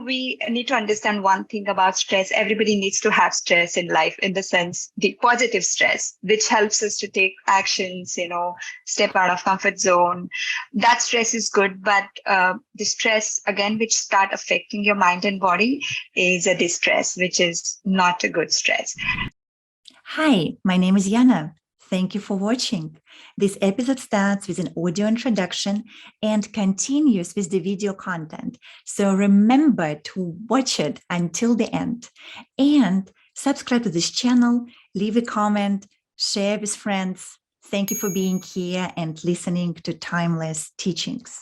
we need to understand one thing about stress. Everybody needs to have stress in life, in the sense, the positive stress, which helps us to take actions, step out of comfort zone. That stress is good. But the stress, again, which start affecting your mind and body is a distress, which is not a good stress. Hi, my name is Yana. Thank you for watching. This episode starts with an audio introduction and continues with the video content. So remember to watch it until the end. And subscribe to this channel, leave a comment, share with friends. Thank you for being here and listening to Timeless Teachings.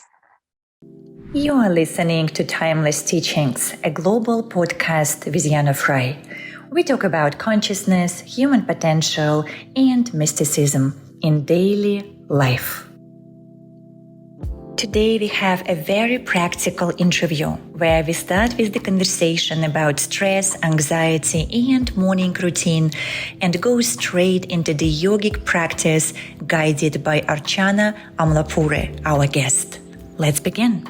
You are listening to Timeless Teachings, a global podcast with Yana Fry. We talk about consciousness, human potential, and mysticism in daily life. Today we have a very practical interview where we start with the conversation about stress, anxiety, and morning routine and go straight into the yogic practice guided by Archana Amlapure, our guest. Let's begin.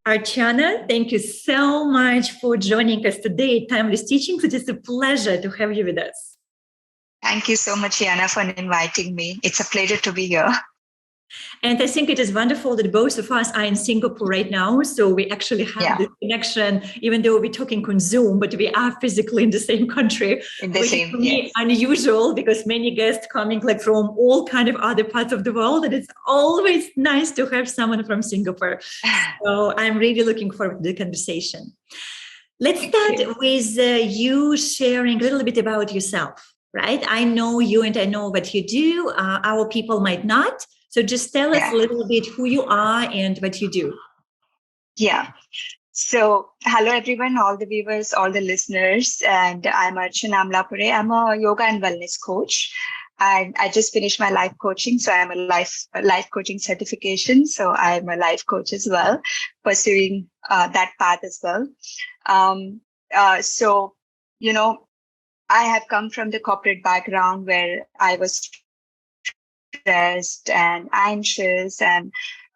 Archana, thank you so much for joining us today at Timeless Teachings. It is a pleasure to have you with us. Thank you so much, Yana, for inviting me. It's a pleasure to be here. And I think it is wonderful that both of us are in Singapore right now. So we actually have this connection, even though we're talking on Zoom, but we are physically in the same country. Which is for me unusual because many guests coming from all kind of other parts of the world. And it's always nice to have someone from Singapore. So I'm really looking forward to the conversation. Let's start with you sharing a little bit about yourself, right? I know you and I know what you do. Our people might not. So just tell us a little bit who you are and what you do. Yeah. So hello, everyone, all the viewers, all the listeners. And I'm Archana Amlapure. I'm a yoga and wellness coach. And I just finished my life coaching. So I'm a life coaching certification. So I'm a life coach as well, pursuing that path as well. I have come from the corporate background where I was stressed and anxious and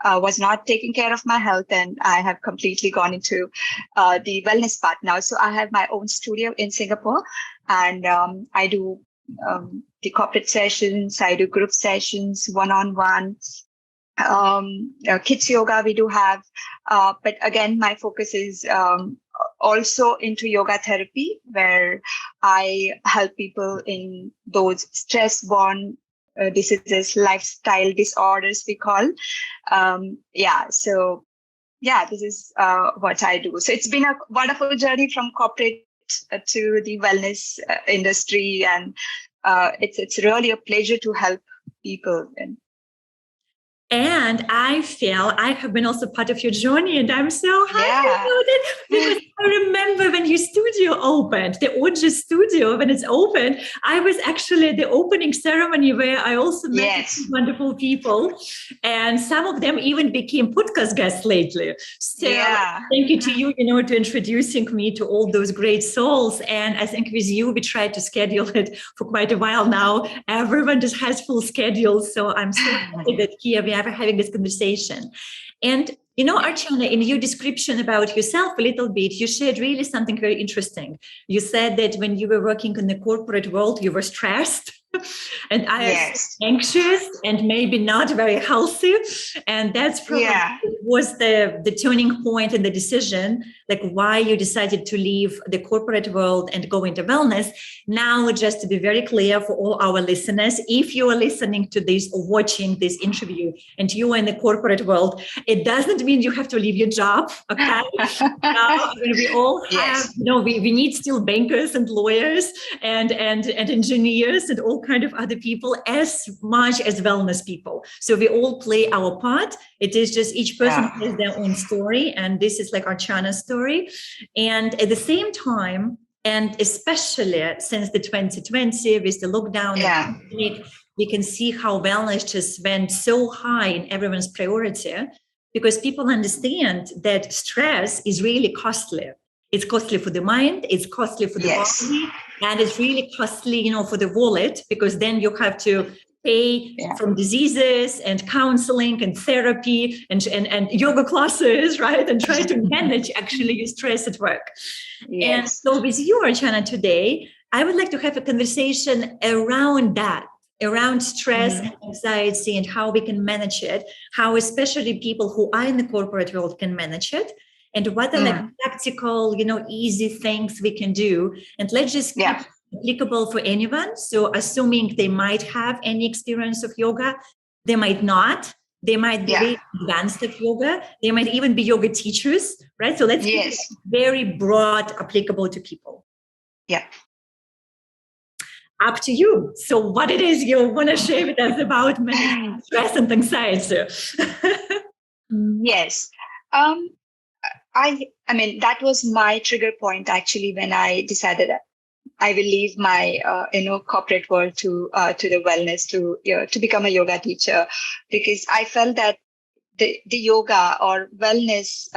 was not taking care of my health, and I have completely gone into the wellness part now. So I have my own studio in Singapore, and I do the corporate sessions, I do group sessions, one-on-one, kids yoga we do have, but again my focus is also into yoga therapy, where I help people in those stress-borne diseases, lifestyle disorders we call. This is what I do. So it's been a wonderful journey from corporate to the wellness industry, and it's really a pleasure to help people. And I feel I have been also part of your journey, and I'm so happy about it because I remember when your studio opened, the Oja studio, when it's opened, I was actually at the opening ceremony where I also met wonderful people, and some of them even became podcast guests lately. So thank you to you, to introducing me to all those great souls. And I think with you, we tried to schedule it for quite a while now. Everyone just has full schedules. So I'm so happy that here we are having this conversation. And Archana, in your description about yourself a little bit, you shared really something very interesting. You said that when you were working in the corporate world, you were stressed and anxious and maybe not very healthy. And that's probably was the turning point in the decision, like why you decided to leave the corporate world and go into wellness. Now, just to be very clear for all our listeners, if you are listening to this or watching this interview and you are in the corporate world, it doesn't mean you have to leave your job. Okay. We all have, we need still bankers and lawyers and engineers and all kind of other people as much as wellness people. So we all play our part. It is just each person has their own story. And this is like Archana's story. And at the same time, and especially since the 2020 with the lockdown, we can see how wellness just went so high in everyone's priority, because people understand that stress is really costly. It's costly for the mind, it's costly for the body, and it's really costly, for the wallet, because then you have to pay from diseases and counseling and therapy and yoga classes, right? And try to manage actually your stress at work. Yes. And so with you, Archana, today, I would like to have a conversation around that, around stress and anxiety and how we can manage it, how especially people who are in the corporate world can manage it, and what are like practical, easy things we can do. And let's just keep it applicable for anyone. So assuming they might have any experience of yoga, they might not. They might be very advanced at yoga. They might even be yoga teachers, right? So let's keep it very broad, applicable to people. Yeah. Up to you. So what it is you want to share with us about managing stress and anxiety? Yes. I mean, that was my trigger point actually when I decided I will leave my corporate world to the wellness to become a yoga teacher, because I felt that the yoga or wellness,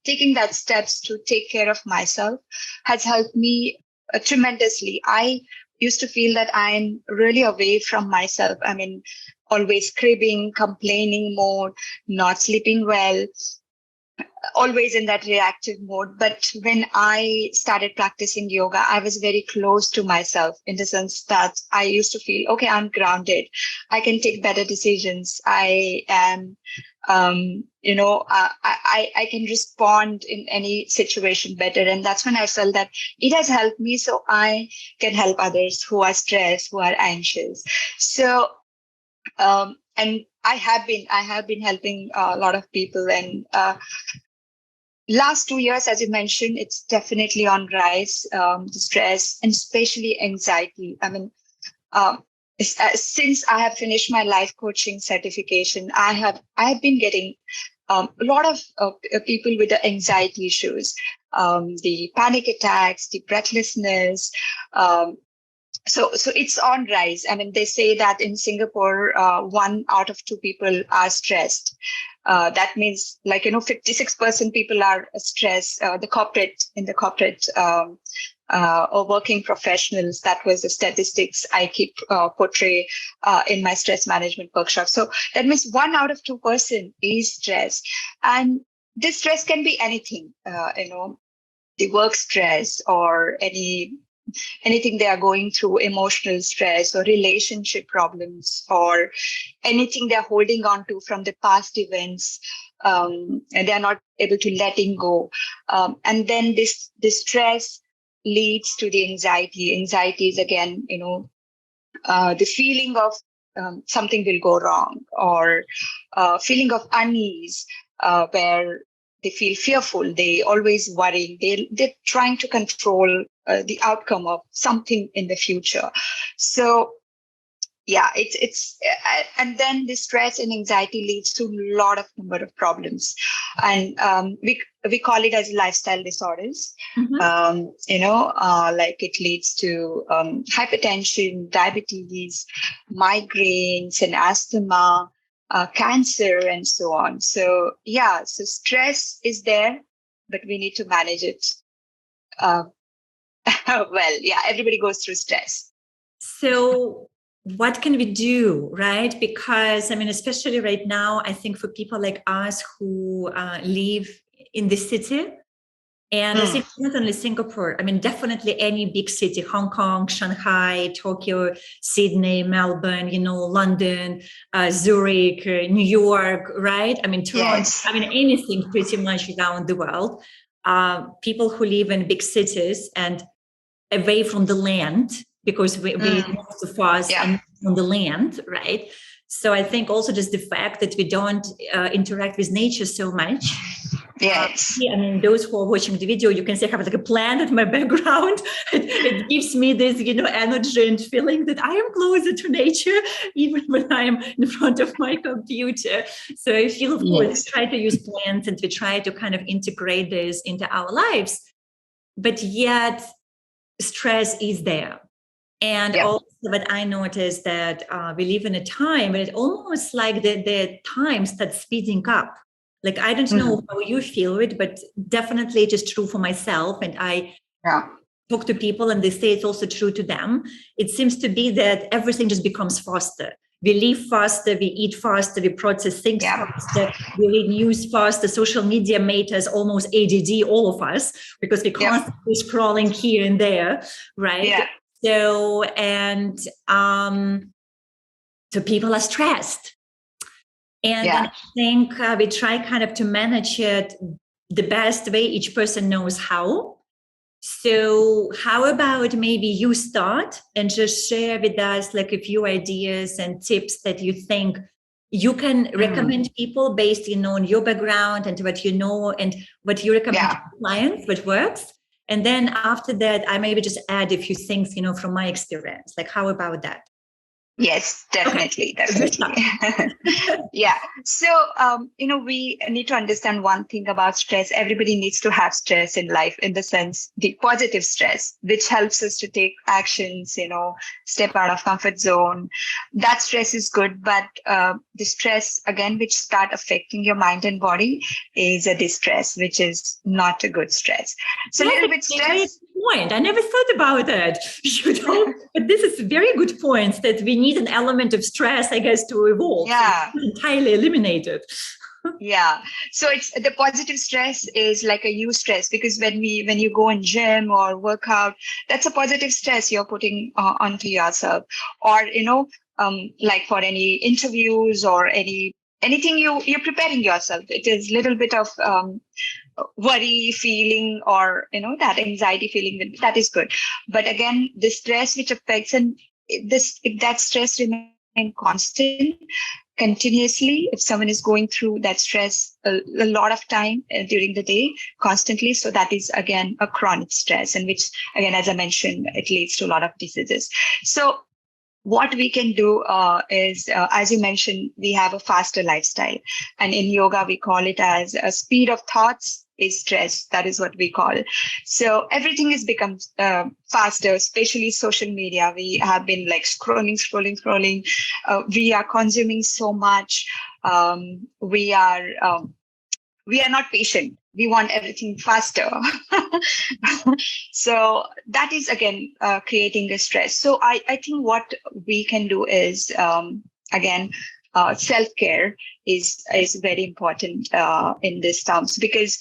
taking that steps to take care of myself has helped me tremendously. I used to feel that I'm really away from myself. I mean, always cribbing, complaining mode, not sleeping well, always in that reactive mode. But when I started practicing yoga, I was very close to myself in the sense that I used to feel, okay, I'm grounded. I can take better decisions. I am, I can respond in any situation better. And that's when I felt that it has helped me so I can help others who are stressed, who are anxious. So, and I have been helping a lot of people, and last 2 years, as you mentioned, it's definitely on rise, the stress and especially anxiety. I mean, since I have finished my life coaching certification, I have been getting a lot of people with the anxiety issues, the panic attacks, the breathlessness. So it's on rise. I mean, they say that in Singapore, 1 out of 2 people are stressed. That means 56% people are stressed. In the corporate or working professionals, that was the statistics I keep portray in my stress management workshop. So that means 1 out of 2% is stressed, and this stress can be anything. The work stress or anything they are going through, emotional stress or relationship problems or anything they're holding on to from the past events, and they're not able to letting go. And then this stress leads to the anxiety. Anxiety is again, the feeling of something will go wrong, or feeling of unease, where they feel fearful. They always worry. They're trying to control the outcome of something in the future. So it's and then the stress and anxiety leads to a lot of number of problems, and we call it as lifestyle disorders. Like it leads to hypertension, diabetes, migraines, and asthma, cancer, and so on. So so stress is there, but we need to manage it. Everybody goes through stress. So what can we do, right? Because, I mean, especially right now, I think for people like us who live in the city, and it's not only Singapore, I mean, definitely any big city, Hong Kong, Shanghai, Tokyo, Sydney, Melbourne, London, Zurich, New York, right? I mean, Toronto, I mean, anything pretty much around the world. People who live in big cities and away from the land, because we most of us are on the land, right? So I think also just the fact that we don't interact with nature so much. Yes. I mean, those who are watching the video, you can see I have like a plant at my background. It gives me this, energy and feeling that I am closer to nature, even when I'm in front of my computer. So I feel, of course, we try to use plants and we try to kind of integrate this into our lives. But yet, stress is there. And also what I noticed that we live in a time where it's almost like the time starts speeding up. Like, I don't know how you feel it, but definitely it is true for myself. And I talk to people and they say it's also true to them. It seems to be that everything just becomes faster. We live faster, we eat faster, we process things faster, we read news faster. Social media made us almost ADD, all of us, because we're constantly scrolling here and there, right? Yeah. So, and so people are stressed. And then I think we try kind of to manage it the best way each person knows how. So how about maybe you start and just share with us like a few ideas and tips that you think you can recommend people based on your background and what you know and what you recommend to clients, what works. And then after that, I maybe just add a few things, from my experience. Like, how about that? Yes, definitely. Okay. Definitely. Yeah. So, we need to understand one thing about stress. Everybody needs to have stress in life, in the sense, the positive stress, which helps us to take actions, step out of comfort zone. That stress is good. But the stress, again, which start affecting your mind and body is a distress, which is not a good stress. So a little bit stress. Point. I never thought about that. But this is a very good point that we need an element of stress, I guess, to evolve. Yeah. So entirely eliminated. Yeah. So it's the positive stress is like a eustress, because when you go in gym or work out, that's a positive stress you're putting onto yourself. Or, like for any interviews or anything you're preparing yourself. It is little bit of worry feeling or that anxiety feeling, that is good. But again, the stress which affects, and if that stress remains constant continuously, if someone is going through that stress a lot of time during the day constantly, so that is again a chronic stress, and which again, as I mentioned, it leads to a lot of diseases. So what we can do is, as you mentioned, we have a faster lifestyle. And in yoga, we call it as a speed of thoughts is stress. That is what we call. So everything has become faster, especially social media. We have been like scrolling. We are consuming so much. We are not patient. We want everything faster. So that is again creating a stress. So I think what we can do is, again, self-care is very important in these terms, because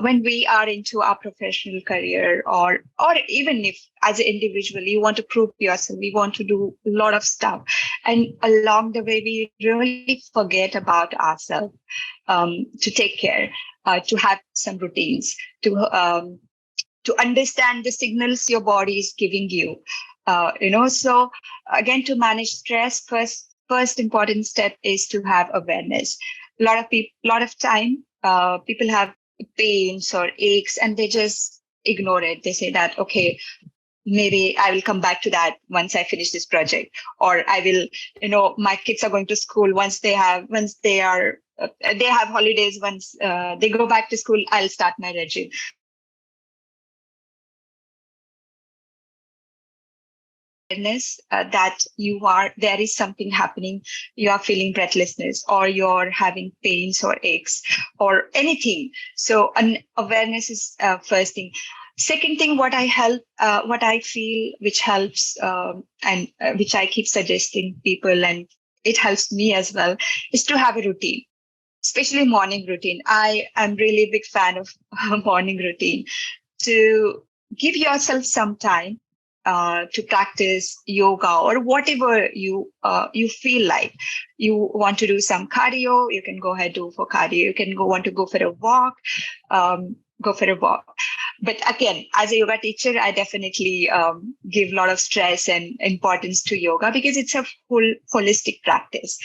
when we are into our professional career, or even if as an individual you want to prove yourself, we want to do a lot of stuff, and along the way we really forget about ourselves, to take care, to have some routines, to understand the signals your body is giving you. So again, to manage stress, first important step is to have awareness. Lot of time, people have pains or aches and they just ignore it. They say that, okay, maybe I will come back to that once I finish this project, or I will, my kids are going to school once they have holidays. Once they go back to school, I'll start my regime. Awareness that there is something happening, you are feeling breathlessness, or you're having pains or aches or anything. So an awareness is first thing. Second thing, what I feel, which helps, and which I keep suggesting people, and it helps me as well, is to have a routine, especially morning routine. I am really a big fan of morning routine, to give yourself some time to practice yoga or whatever you feel like. You want to do some cardio, you can go ahead do for cardio. You can want to go for a walk, go for a walk. But again, as a yoga teacher, I definitely give a lot of stress and importance to yoga, because it's a full holistic practice.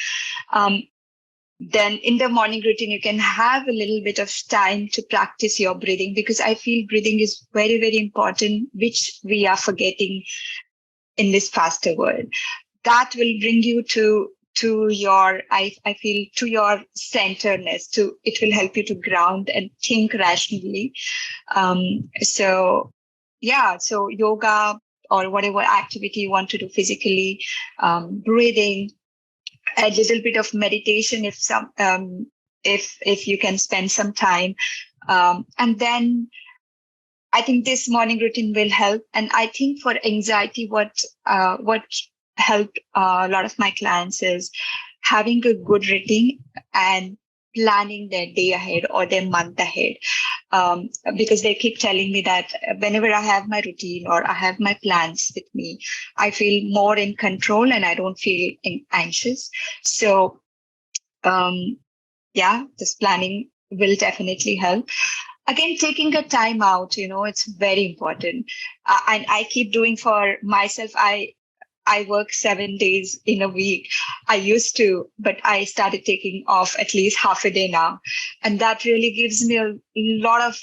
Then in the morning routine, you can have a little bit of time to practice your breathing, because I feel breathing is very, very important, which we are forgetting in this faster world. That will bring you to your, I feel, to your centeredness. It will help you to ground and think rationally. So yoga or whatever activity you want to do physically, breathing, a little bit of meditation if you can spend some time, and then I think this morning routine will help. And I think for anxiety, what helped a lot of my clients is having a good routine and planning their day ahead or their month ahead. Because they keep telling me that whenever I have my routine or I have my plans with me, I feel more in control and I don't feel anxious. So, this planning will definitely help. Again, taking a time out, it's very important. And I keep doing for myself. I work 7 days in a week. I used to, but I started taking off at least half a day now. And that really gives me a lot of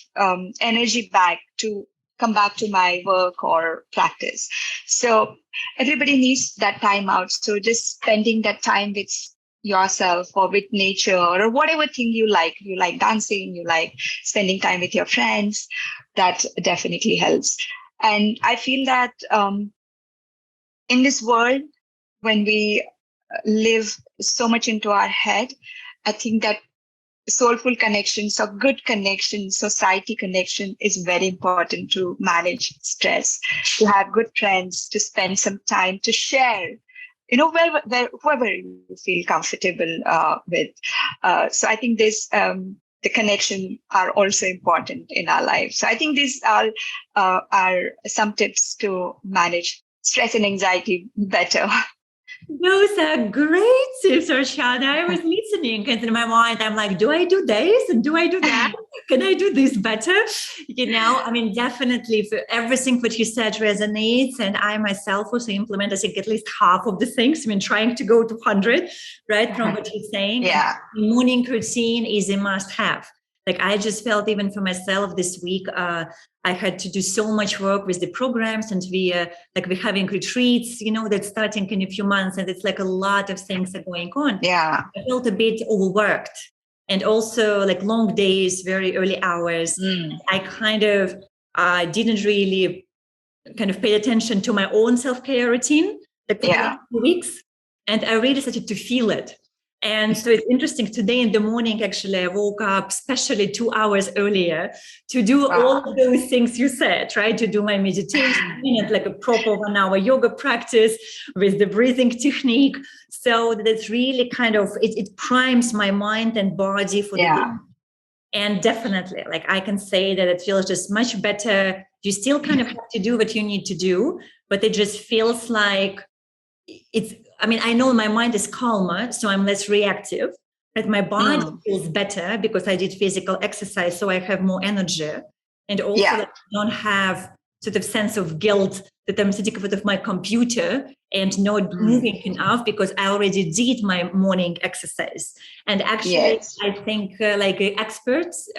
energy back to come back to my work or practice. So everybody needs that time out. So just spending that time with yourself or with nature or whatever thing you like dancing, you like spending time with your friends, that definitely helps. And I feel that, in this world, when we live so much into our head, I think that soulful connections or good connection, society connection is very important to manage stress, to have good friends, to spend some time, to share, whoever you feel comfortable with. So I think the connection are also important in our lives. So I think these are some tips to manage stress and anxiety better. Those are great tips, Archana. I was listening, and in my mind, I'm like, do I do this and do I do that? Can I do this better? I mean, definitely for everything what you said resonates. And I myself also implement, I think, at least half of the things. I mean, trying to go to 100, right, from what you're saying. Yeah. And morning routine is a must have. Like I just felt even for myself this week, I had to do so much work with the programs, and we're having retreats, that's starting in a few months, and it's like a lot of things are going on. Yeah. I felt a bit overworked, and also like long days, very early hours. I kind of didn't really kind of pay attention to my own self-care routine like for the last 2 weeks, and I really started to feel it. And so it's interesting. Today in the morning, actually, I woke up especially 2 hours earlier to do all of those things you said, right? To do my meditation and like a proper 1 hour yoga practice with the breathing technique. So that's really kind of, it primes my mind and body for the day. And definitely, like I can say that it feels just much better. You still kind of have to do what you need to do, but it just feels like I know my mind is calmer, so I'm less reactive, but my body feels better because I did physical exercise, so I have more energy. And also I don't have sort of sense of guilt that I'm sitting in front of my computer and not moving enough because I already did my morning exercise. And actually, I think experts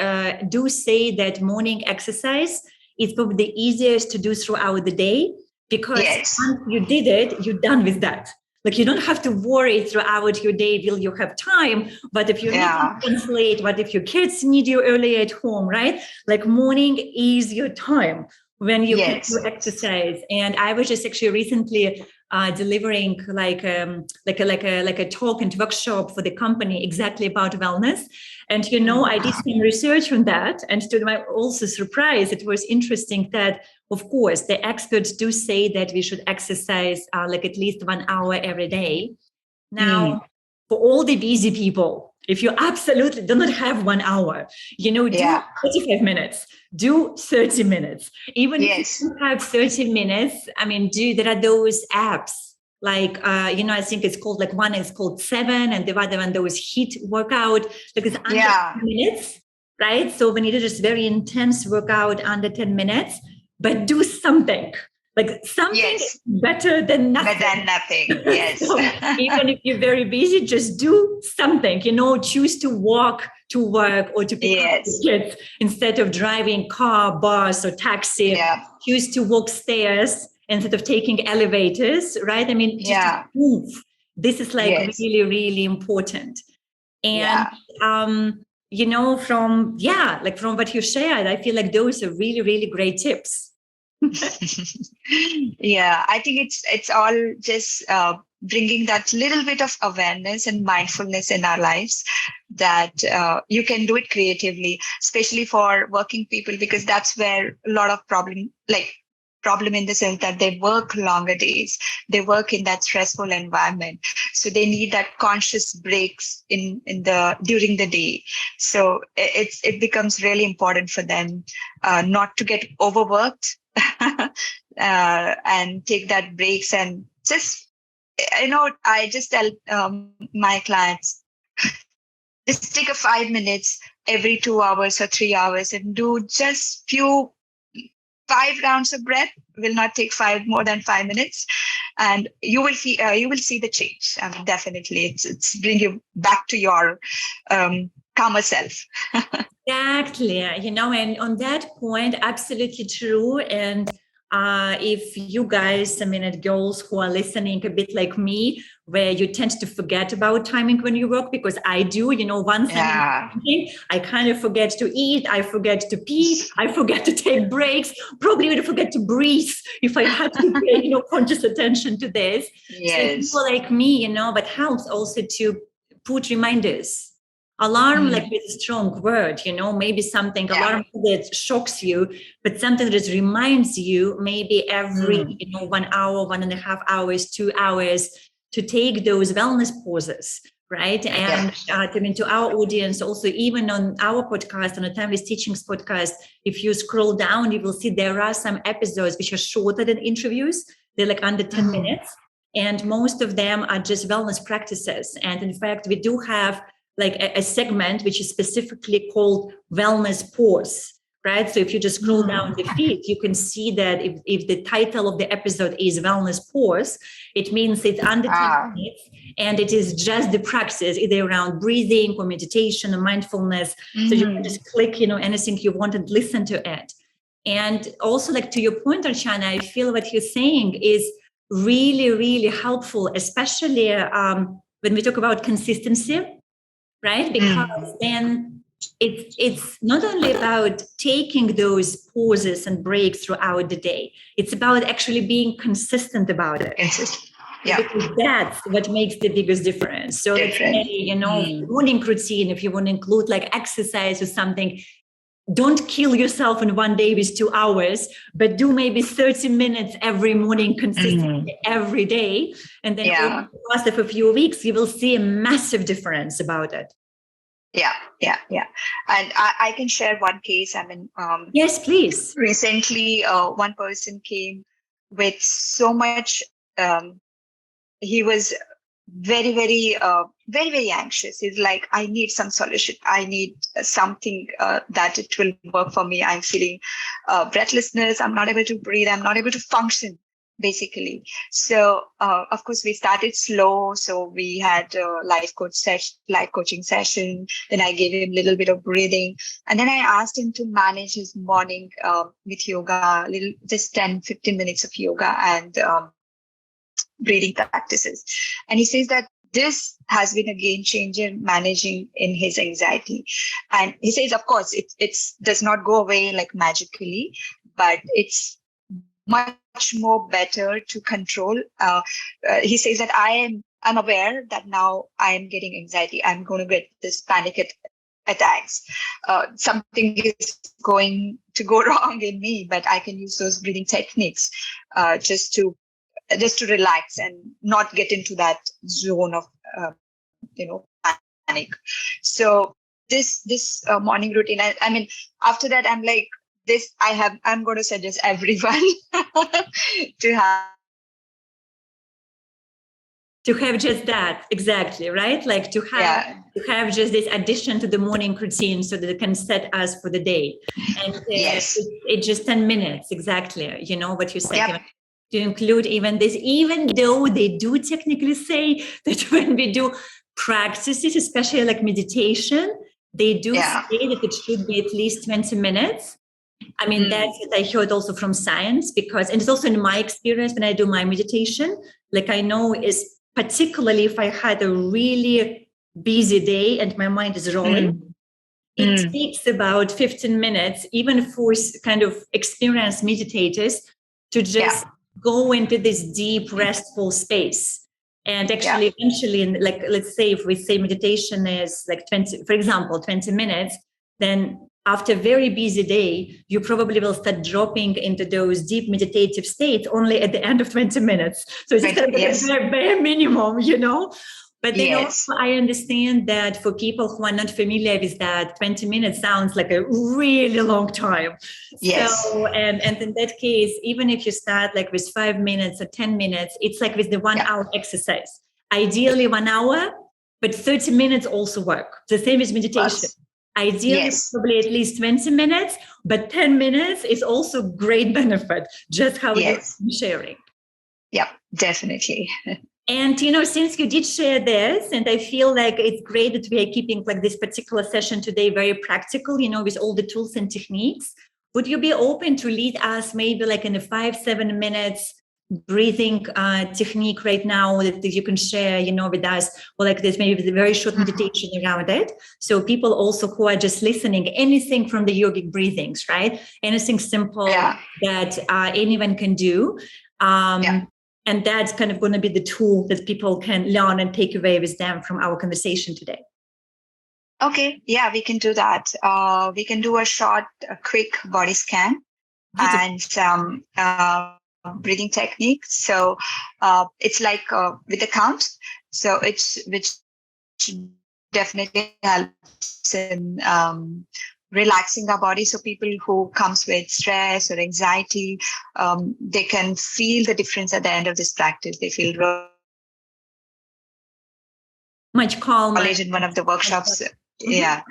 do say that morning exercise is probably the easiest to do throughout the day, because once you did it, you're done with that. Like you don't have to worry throughout your day, will you have time? But if you need to translate, what if your kids need you early at home, right? Like morning is your time when you can do exercise. And I was just actually recently delivering like a talk and workshop for the company exactly about wellness. And, I did some research on that. And to my also surprise, it was interesting that, of course, the experts do say that we should exercise like at least 1 hour every day. Now, for all the busy people, if you absolutely do not have 1 hour, do 45 minutes, do 30 minutes. Even if you have 30 minutes, there are those apps. Like, I think it's called, like one is called 7 and the other one, those HIIT workout, like it's under 10 minutes, right? So when you do just very intense workout under 10 minutes, but do something. Like something better than nothing. Better than nothing, yes. So even if you're very busy, just do something, choose to walk to work or to pick up the kids instead of driving car, bus, or taxi. Choose to walk stairs instead of taking elevators, right? Just move. This is like really, really important. And, from what you shared, I feel like those are really, really great tips. I think it's all just bringing that little bit of awareness and mindfulness in our lives, that you can do it creatively, especially for working people, because that's where a lot of problems problem in the sense that they work longer days. They work in that stressful environment. So they need that conscious breaks during the day. So it becomes really important for them not to get overworked and take that breaks and just, I just tell my clients, just take a 5 minutes every 2 hours or 3 hours and do just 5 rounds of breath. Will not take more than 5 minutes, and you will see the change. I mean, definitely, it's bring you back to your calmer self. Exactly. And on that point, absolutely true. And if you guys, girls who are listening a bit like me, where you tend to forget about timing when you work, because I do, once I'm thinking, I kind of forget to eat, I forget to pee, I forget to take breaks, probably would forget to breathe if I had to pay, conscious attention to this. Yes. So people like me, but helps also to put reminders. Alarm, like with a strong word, maybe something, alarm that shocks you, but something that reminds you maybe every, 1 hour, 1.5 hours, 2 hours, to take those wellness pauses, right? And to our audience, also even on our podcast, on the Timeless Teachings podcast, if you scroll down, you will see there are some episodes which are shorter than interviews. They're like under 10 minutes. And most of them are just wellness practices. And in fact, we do have like a segment which is specifically called wellness pause, right? So if you just scroll down the feed, you can see that if the title of the episode is wellness pause, it means it's under 10 minutes, and it is just the practice, either around breathing or meditation or mindfulness. So you can just click, anything you want and listen to it. And also, like to your point, Archana, I feel what you're saying is really, really helpful, especially when we talk about consistency, right? Because then it's not only about taking those pauses and breaks throughout the day. It's about actually being consistent about it. Because that's what makes the biggest difference. So let's say, morning routine, if you want to include like exercise or something, don't kill yourself in one day with 2 hours, but do maybe 30 minutes every morning consistently every day. And then over the course of a few weeks, you will see a massive difference about it. Yeah. And I can share one case. Yes, please. Recently, one person came with so much, he was very, very, very, very anxious. He's like, I need some solution. I need something that it will work for me. I'm feeling breathlessness. I'm not able to breathe. I'm not able to function, basically. So, of course, we started slow. So we had a life coaching session. Then I gave him a little bit of breathing. And then I asked him to manage his morning with yoga, just 10, 15 minutes of yoga and breathing practices. And he says that this has been a game changer managing in his anxiety. And he says, of course, it does not go away like magically, but it's much more better to control. He says that I'm aware that now I am getting anxiety. I'm going to get this panic attacks. Something is going to go wrong in me, but I can use those breathing techniques just to relax and not get into that zone of panic. So this morning routine, I mean, after that, I'm like, I'm going to suggest everyone to have just that, exactly, right? Like to have just this addition to the morning routine so that it can set us for the day. And it's just 10 minutes, exactly, what you said. To include even this, even though they do technically say that when we do practices, especially like meditation, they do say that it should be at least 20 minutes. I mean, that's what I heard also from science, and it's also in my experience when I do my meditation, like I know is particularly if I had a really busy day and my mind is rolling, it takes about 15 minutes, even for kind of experienced meditators, to just go into this deep, restful space. And actually, eventually, like, let's say if we say meditation is like 20, for example, 20 minutes, then after a very busy day, you probably will start dropping into those deep meditative states only at the end of 20 minutes. So it's kind of like a bare minimum, But then also I understand that for people who are not familiar with that, 20 minutes sounds like a really long time. Yes. So, and in that case, even if you start like with 5 minutes or 10 minutes, it's like with the 1 hour exercise. Ideally 1 hour, but 30 minutes also work. The same as meditation. Ideally, probably at least 20 minutes, but 10 minutes is also great benefit, just how you're sharing. Yeah, definitely. And, since you did share this, and I feel like it's great that we are keeping like this particular session today very practical, with all the tools and techniques, would you be open to lead us maybe like in a 5-7 minutes breathing technique right now that you can share, with us, or like there's maybe a very short meditation around it. So people also who are just listening, anything from the yogic breathings, right? Anything simple that anyone can do. And that's kind of going to be the tool that people can learn and take away with them from our conversation today. Okay. Yeah, we can do that. We can do a quick body scan and some breathing techniques. So it's like with a count. So which definitely helps in relaxing our body. So people who comes with stress or anxiety, they can feel the difference at the end of this practice. They feel much calmer. In one of the workshops. Yeah.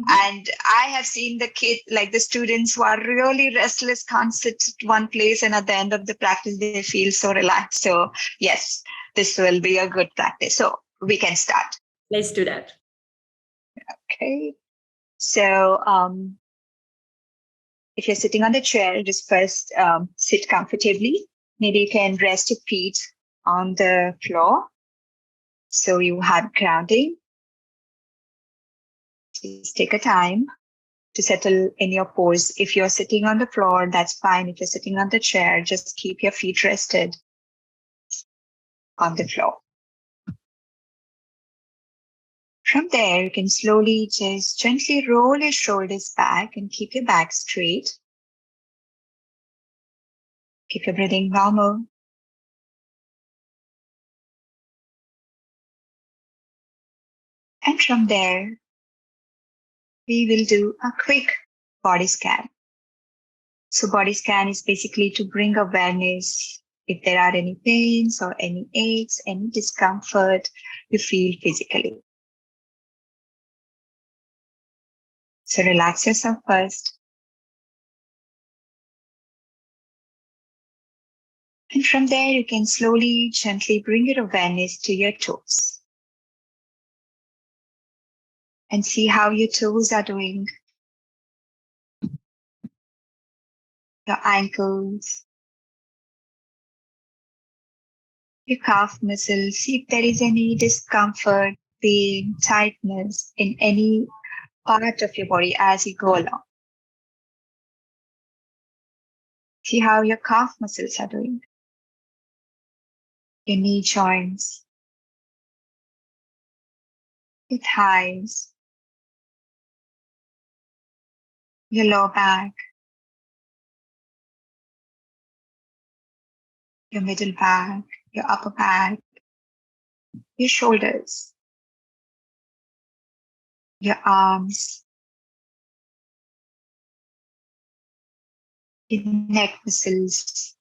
And I have seen the kids, like the students who are really restless, can't sit at one place. And at the end of the practice, they feel so relaxed. So yes, this will be a good practice. So we can start. Let's do that. Okay. So if you're sitting on the chair, just first sit comfortably. Maybe you can rest your feet on the floor. So you have grounding. Just take a time to settle in your pose. If you're sitting on the floor, that's fine. If you're sitting on the chair, just keep your feet rested on the floor. From there, you can slowly just gently roll your shoulders back and keep your back straight. Keep your breathing normal. And from there, we will do a quick body scan. So body scan is basically to bring awareness if there are any pains or any aches, any discomfort you feel physically. So relax yourself first. And from there, you can slowly, gently bring your awareness to your toes. And see how your toes are doing. Your ankles. Your calf muscles. See if there is any discomfort, pain, tightness in any part of your body as you go along. See how your calf muscles are doing. Your knee joints. Your thighs. Your lower back. Your middle back. Your upper back. Your shoulders. Your arms. Your neck muscles.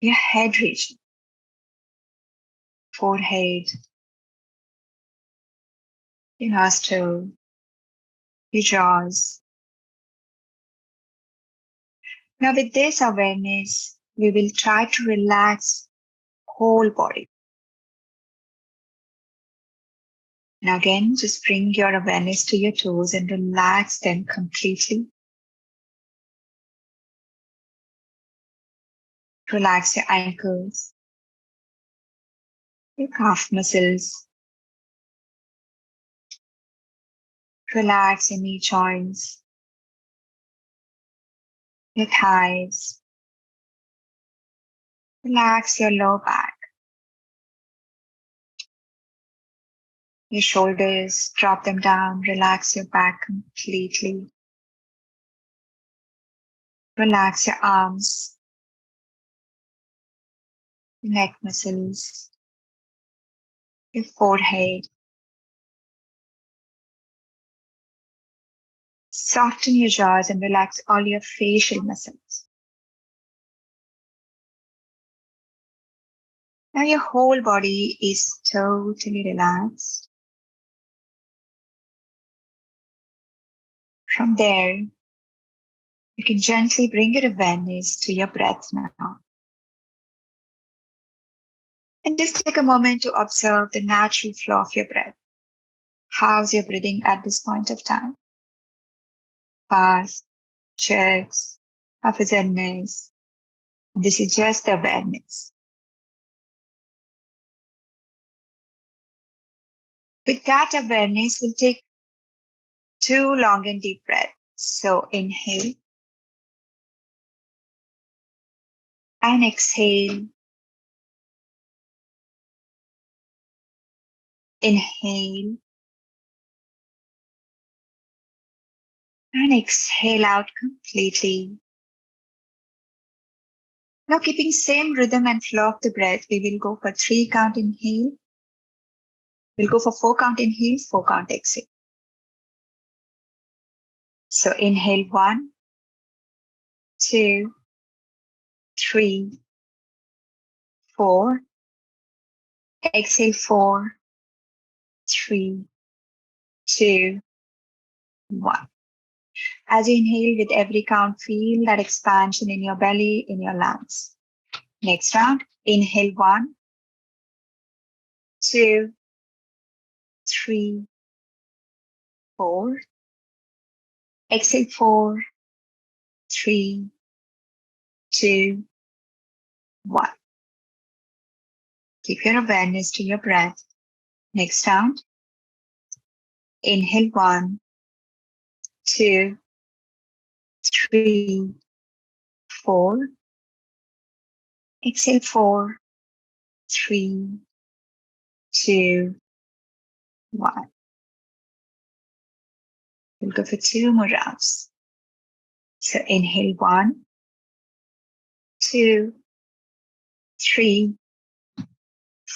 Your head region. Forehead. Your nostril. Your jaws. Now with this awareness, we will try to relax whole body. Now again, just bring your awareness to your toes and relax them completely. Relax your ankles, your calf muscles. Relax your knee joints, your thighs. Relax your lower back. Your shoulders, drop them down, relax your back completely. Relax your arms, neck muscles, your forehead. Soften your jaws and relax all your facial muscles. Now your whole body is totally relaxed. From there, you can gently bring your awareness to your breath now. And just take a moment to observe the natural flow of your breath. How's your breathing at this point of time? Fast, checks, half a awareness. This is just the awareness. With that awareness, we'll take 2 long and deep breaths. So inhale and exhale. Inhale and exhale out completely. Now keeping same rhythm and flow of the breath, we will go for 3 count inhale. We'll go for 4 count inhale, 4 count exhale. So inhale 1, 2, 3, 4. Exhale 4, 3, 2, 1. As you inhale, with every count, feel that expansion in your belly, in your lungs. Next round, inhale 1, 2, 3, 4. Exhale 4, 3, 2, 1. Keep your awareness to your breath. Next round, inhale 1, 2, 3, 4. Exhale 4, 3, 2, 1. We'll go for 2 more rounds. So inhale 1, 2, 3,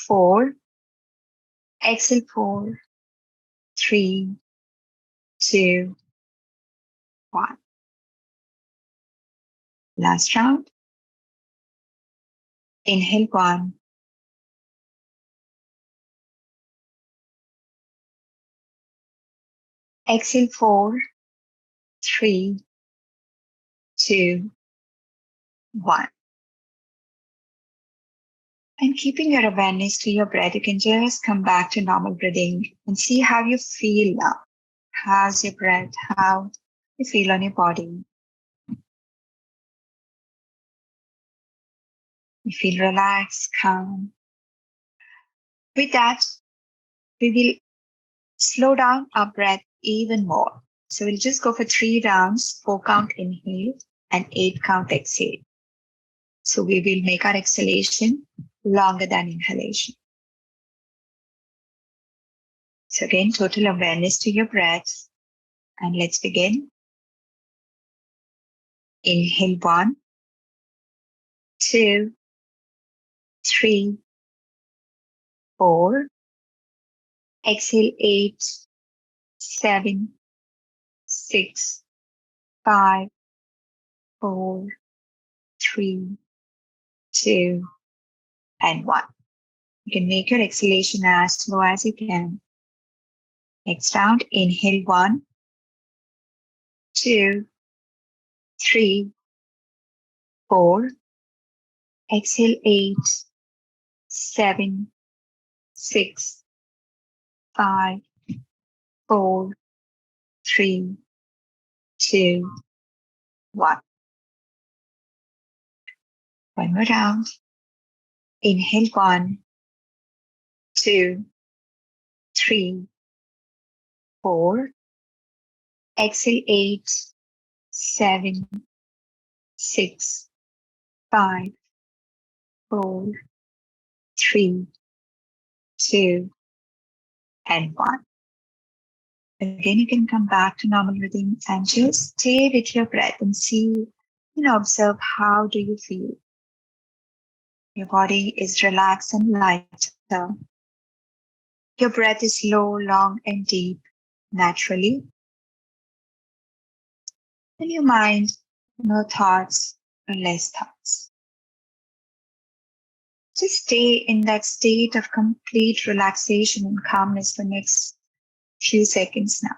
4. Exhale 4, 3, 2, 1. Last round. Inhale 1, exhale 4, 3, 2, 1. And keeping your awareness to your breath, you can just come back to normal breathing and see how you feel now. How's your breath? How you feel on your body? You feel relaxed, calm. With that, we will slow down our breath even more. So we'll just go for 3 rounds, 4 count inhale and 8 count exhale. So we will make our exhalation longer than inhalation. So again, total awareness to your breath. And let's begin. Inhale 1, 2, 3, 4. Exhale 8, 7, 6, 5, 4, 3, 2, and 1. You can make your exhalation as slow as you can. Next round, inhale 1, 2, 3, 4. Exhale 8, 7, 6, 5, 4, 3, 2, 1. One more round. Inhale 1, 2, 3, 4. Exhale 8, 7, 6, 5, 4, 3, 2, and 1. Again, you can come back to normal rhythm and just stay with your breath and see, observe how do you feel. Your body is relaxed and lighter. Your breath is slow, long, and deep, naturally. In your mind, no thoughts or less thoughts. Just stay in that state of complete relaxation and calmness for next few seconds now.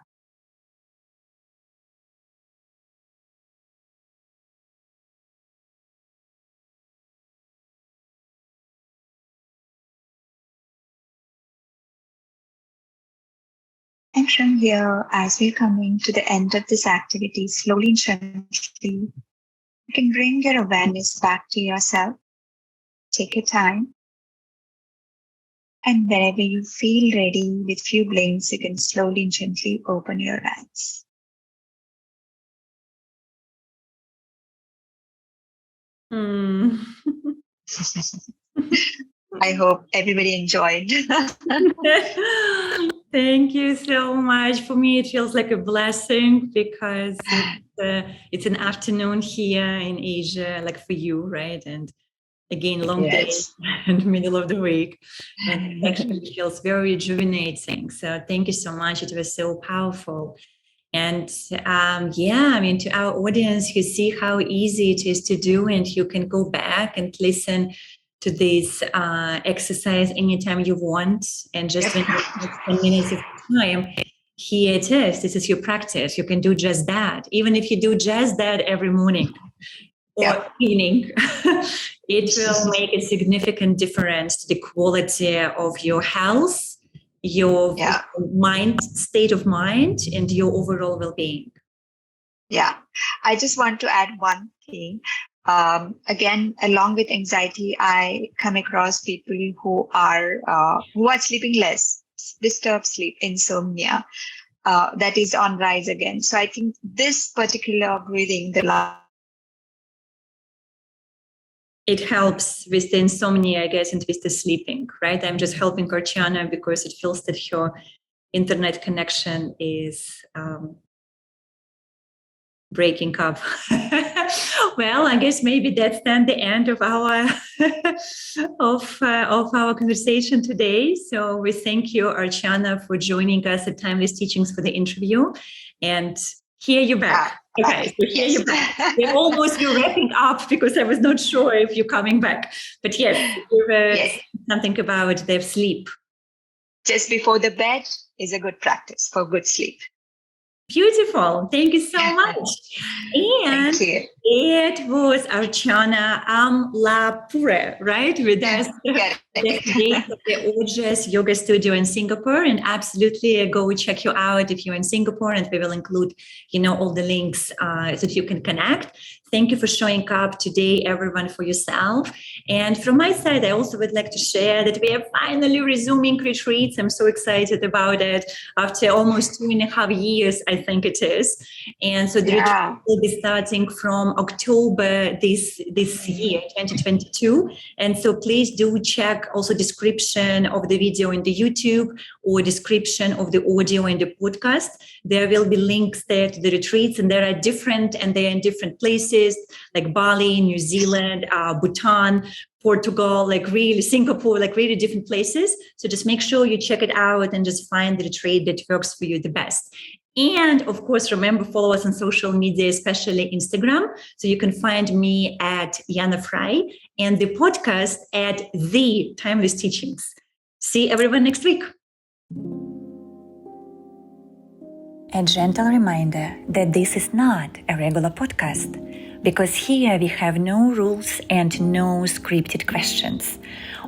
And from here, as we're coming to the end of this activity, slowly and gently, you can bring your awareness back to yourself. Take your time. And whenever you feel ready, with few blinks, you can slowly and gently open your eyes. I hope everybody enjoyed. Thank you so much. For me, it feels like a blessing because it's an afternoon here in Asia, like for you, right? And again, long day and middle of the week. And it actually feels very rejuvenating. So thank you so much. It was so powerful. And to our audience, you see how easy it is to do, and you can go back and listen to this exercise anytime you want. And just when you have 10 minutes of time, here it is. This is your practice. You can do just that. Even if you do just that every morning or evening, it will make a significant difference to the quality of your health, your mind, state of mind, and your overall well-being. Yeah, I just want to add one thing. Again, along with anxiety, I come across people who are sleeping less, disturbed sleep, insomnia. That is on rise again. So I think this particular breathing, it helps with the insomnia, I guess, and with the sleeping, right? I'm just helping Archana because it feels that her internet connection is breaking up. Well, I guess maybe that's then the end of our of our conversation today. So we thank you, Archana, for joining us at Timeless Teachings for the interview. And here you're back. Okay, so here you're back. We're almost wrapping up because I was not sure if you're coming back. But yes, you were something about their sleep. Just before the bed is a good practice for good sleep. Beautiful. Thank you so much. And it was Archana Amlapure, right? With us, the Ojas Yoga Studio in Singapore. And absolutely go check you out if you're in Singapore. And we will include, all the links so that you can connect. Thank you for showing up today, everyone, for yourself. And from my side, I also would like to share that we are finally resuming retreats. I'm so excited about it. After almost 2.5 years, I think it is. And so the retreat will be starting from October this year, 2022. And so please do check also description of the video in the YouTube or description of the audio in the podcast. There will be links there to the retreats, and they are in different places like Bali, New Zealand, Bhutan, Portugal, Singapore, really different places. So just make sure you check it out and just find the retreat that works for you the best. And of course, remember, follow us on social media, especially Instagram. So you can find me at Yana Fry and the podcast at The Timeless Teachings. See everyone next week. A gentle reminder that this is not a regular podcast, because here we have no rules and no scripted questions.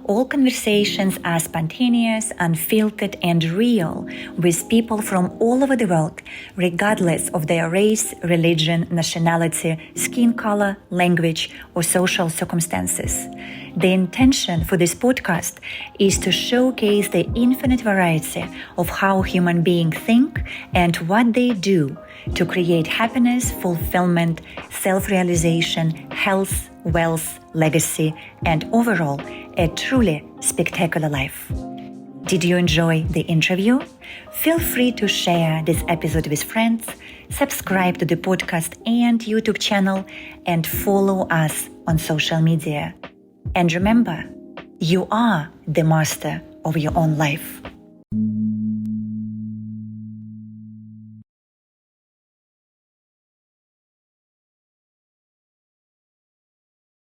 All conversations are spontaneous, unfiltered, and real, with people from all over the world, regardless of their race, religion, nationality, skin color, language, or social circumstances. The intention for this podcast is to showcase the infinite variety of how human beings think and what they do to create happiness, fulfillment, self-realization, health, wealth, legacy, and overall, a truly spectacular life. Did you enjoy the interview? Feel free to share this episode with friends, subscribe to the podcast and YouTube channel, and follow us on social media. And remember, you are the master of your own life.